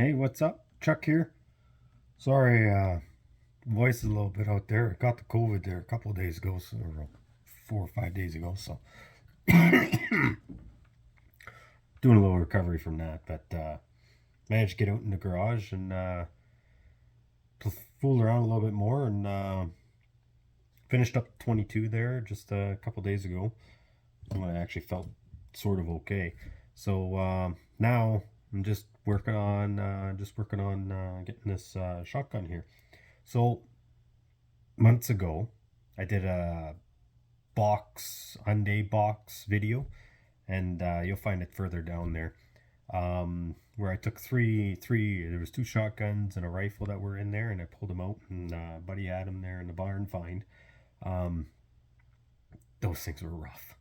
Hey, what's up? Chuck here. Sorry, voice is a little bit out there. I got the COVID there a couple of days ago, or 4 or 5 days ago, so doing a little recovery from that. But managed to get out in the garage and fool around a little bit more and finished up 22 there just a couple days ago when I actually felt sort of okay. So now I'm just working on getting this shotgun here. So months ago, I did a Hyundai box video, and you'll find it further down there, where I took there was two shotguns and a rifle that were in there, and I pulled them out, and buddy had them there in the barn find. Those things were rough.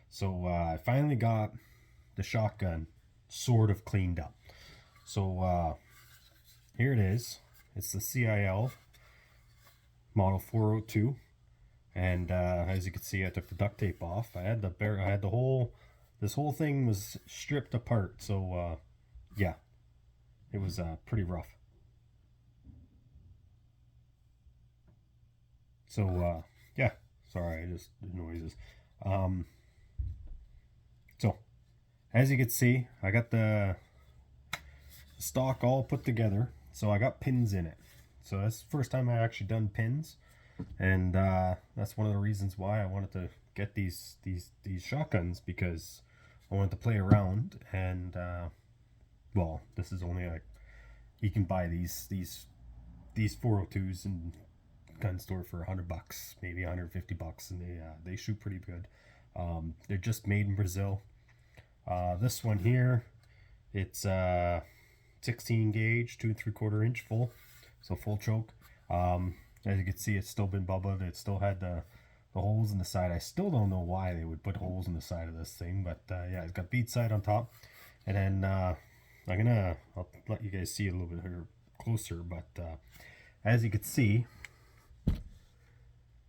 So I finally got the shotgun sort of cleaned up. So here it is. It's the CIL Model 402, and as you can see, I took the duct tape off. This whole thing was stripped apart. So yeah, it was pretty rough. So yeah, sorry, I just did noises. So as you can see, I got the stock all put together. So I got pins in it. So that's the first time I actually done pins, and that's one of the reasons why I wanted to get these shotguns, because I wanted to play around. And well, this is only like, you can buy these 402s in gun store for $100, maybe $150, and they shoot pretty good. They're just made in Brazil. This one here, it's 16 gauge, 2 3/4 inch full, so full choke. As you can see, it's still been bubbled. It still had the holes in the side. I still don't know why they would put holes in the side of this thing, but yeah, it's got bead sight on top. And then I'll let you guys see it a little bit here closer, but as you can see,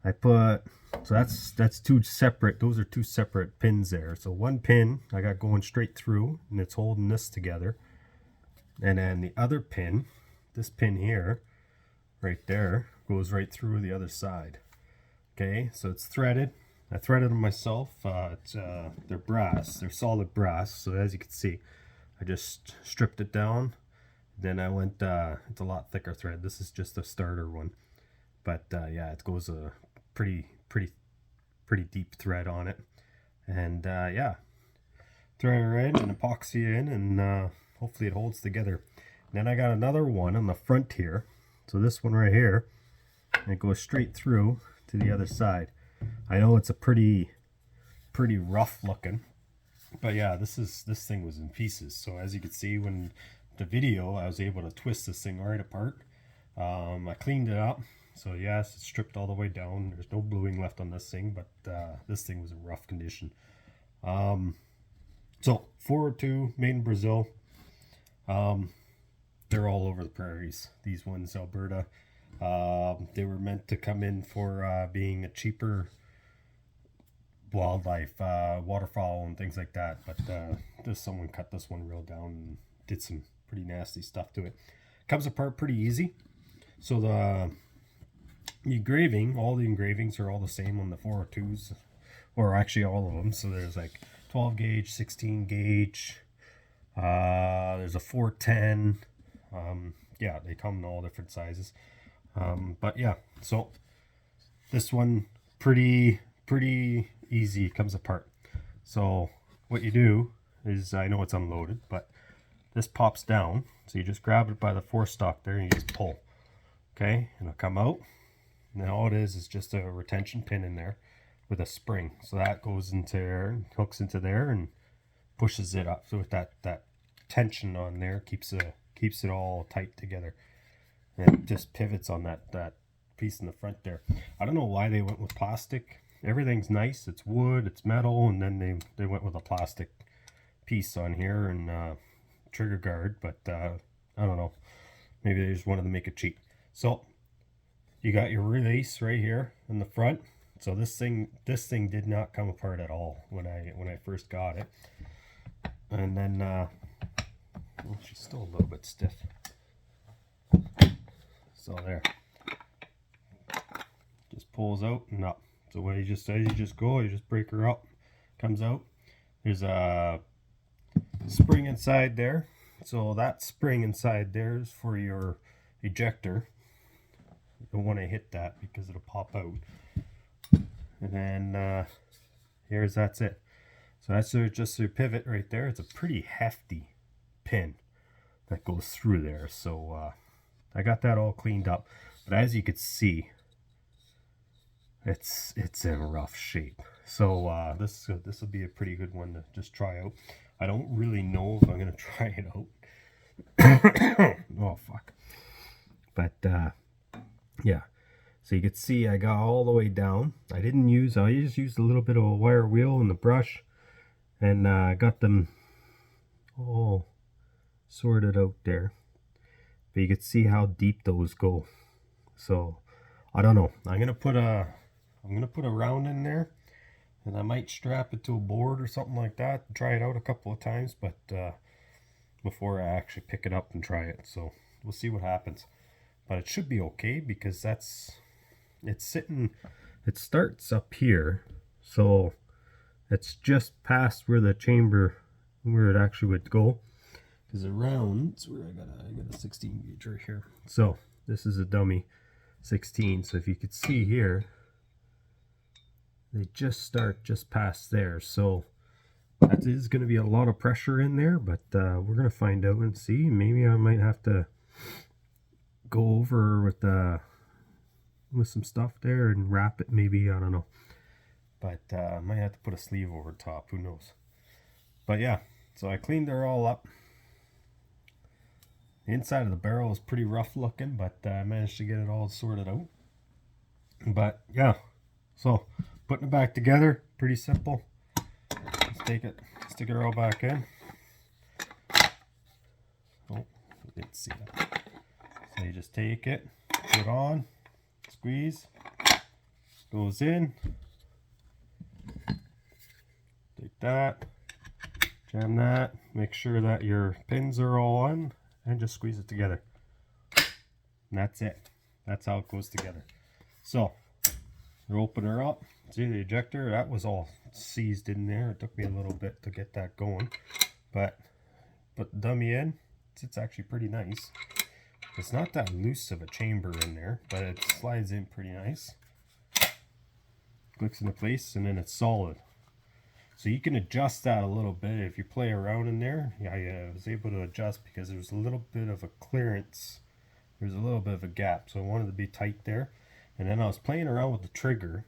I put, so that's two separate, those are two separate pins there. So one pin I got going straight through, and it's holding this together. And then the other pin, this pin here, right there, goes right through the other side. Okay, so it's threaded. I threaded them myself. They're brass, they're solid brass. So as you can see, I just stripped it down. Then I went, it's a lot thicker thread. This is just a starter one. But yeah, it goes a pretty deep thread on it. And yeah, thread it in and epoxy it in, and hopefully it holds together. And then I got another one on the front here. So this one right here, and it goes straight through to the other side. I know it's a pretty rough looking, but yeah, this thing was in pieces. So as you can see, when the video, I was able to twist this thing right apart. I cleaned it up. So yes, it's stripped all the way down. There's no bluing left on this thing, but this thing was in rough condition. So 402, made in Brazil. They're all over the prairies, these ones, Alberta. They were meant to come in for being a cheaper wildlife, waterfowl and things like that, but just someone cut this one real down and did some pretty nasty stuff to it. Comes apart pretty easy. So the engraving, all the engravings are all the same on the 402s, or actually all of them. So there's like 12 gauge, 16 gauge, there's a 410. Yeah, they come in all different sizes. But yeah, so this one pretty easy, it comes apart. So what you do is, I know it's unloaded, but this pops down, so you just grab it by the forestock there and you just pull. Okay, and it'll come out, and then all it is just a retention pin in there with a spring. So that goes into there, hooks into there, and pushes it up. So with that tension on there, keeps it all tight together. And it just pivots on that piece in the front there. I don't know why they went with plastic. Everything's nice, it's wood, it's metal, and then they went with a plastic piece on here and trigger guard, but I don't know, maybe they just wanted to make it cheap. So you got your release right here in the front. So this thing did not come apart at all when I first got it. And then well, she's still a little bit stiff. So there, just pulls out and up. So what he just says, you just go, you just break her up, comes out. There's a spring inside there. So that spring inside there is for your ejector. You don't want to hit that because it'll pop out. And then that's it. So that's just your pivot right there. It's a pretty hefty pin that goes through there. So I got that all cleaned up. But as you could see, it's in rough shape. So this will be a pretty good one to just try out. I don't really know if I'm gonna try it out. Oh fuck. But yeah. So you can see I got all the way down. I just used a little bit of a wire wheel and the brush, and I got them all sorted out there. But you can see how deep those go. So I don't know. I'm gonna put a round in there, and I might strap it to a board or something like that and try it out a couple of times, but before I actually pick it up and try it. So we'll see what happens. But it should be okay because it starts up here, so it's just past where the chamber, where it actually would go. Because it rounds where I got a 16 gauge right here. So this is a dummy 16. So if you could see here, they just start just past there. So that is going to be a lot of pressure in there, but we're going to find out and see. Maybe I might have to go over with some stuff there and wrap it, maybe, I don't know. But I might have to put a sleeve over top, who knows. But yeah, so I cleaned her all up. The inside of the barrel is pretty rough looking, but I managed to get it all sorted out. But yeah, so putting it back together, pretty simple. Let's take it, stick it all back in. Oh, you didn't see that. So you just take it, put it on, squeeze, goes in. Take that, jam that, make sure that your pins are all on, and just squeeze it together. And that's it. That's how it goes together. So you open her up. See the ejector? That was all seized in there. It took me a little bit to get that going, but put the dummy in. It's actually pretty nice. It's not that loose of a chamber in there, but it slides in pretty nice. Clicks into place, and then it's solid. So you can adjust that a little bit if you play around in there. Yeah, I was able to adjust because there's a little bit of a clearance. There's a little bit of a gap, so I wanted to be tight there. And then I was playing around with the trigger,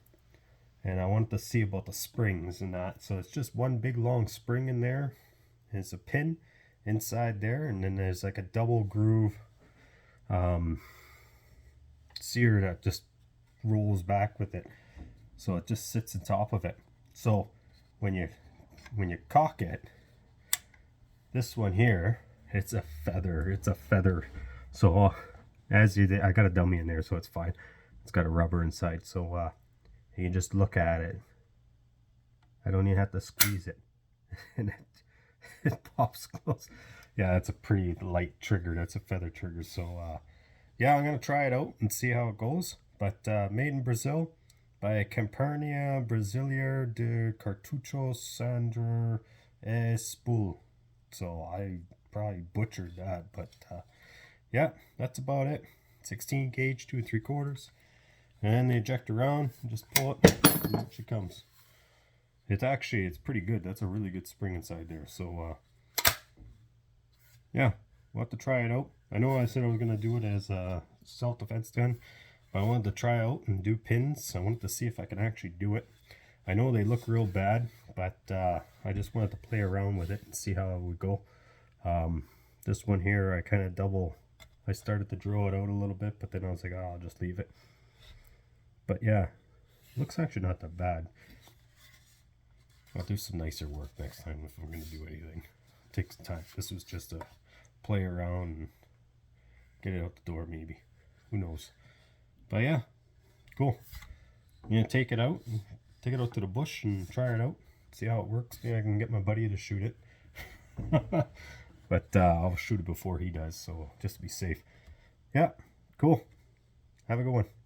and I wanted to see about the springs and that. So it's just one big long spring in there. There's a pin inside there, and then there's like a double groove sear that just rolls back with it. So it just sits on top of it. So when you cock it, this one here, it's a feather. So I got a dummy in there, so it's fine. It's got a rubber inside, so you can just look at it. I don't even have to squeeze it, and it pops close. Yeah, that's a pretty light trigger. That's a feather trigger. So yeah, I'm gonna try it out and see how it goes. But made in Brazil by Companhia Brasileira de Cartuchos Sandra Espul. So I probably butchered that, but yeah, that's about it. 16 gauge, 2 3/4, and then they eject around, just pull it, and out she comes. It's pretty good. That's a really good spring inside there. So yeah, we'll have to try it out. I know I said I was gonna do it as a self-defense gun, but I wanted to try out and do pins. I wanted to see if I can actually do it. I know they look real bad, but I just wanted to play around with it and see how it would go. This one here, I started to draw it out a little bit, but then I was like, oh, I'll just leave it. But yeah, looks actually not that bad. I'll do some nicer work next time if I'm going to do anything. It takes time. This was just a play around and get it out the door, maybe. Who knows? But yeah, cool. I'm going to take it out to the bush and try it out. See how it works. Maybe I can get my buddy to shoot it. But I'll shoot it before he does, so just to be safe. Yeah, cool. Have a good one.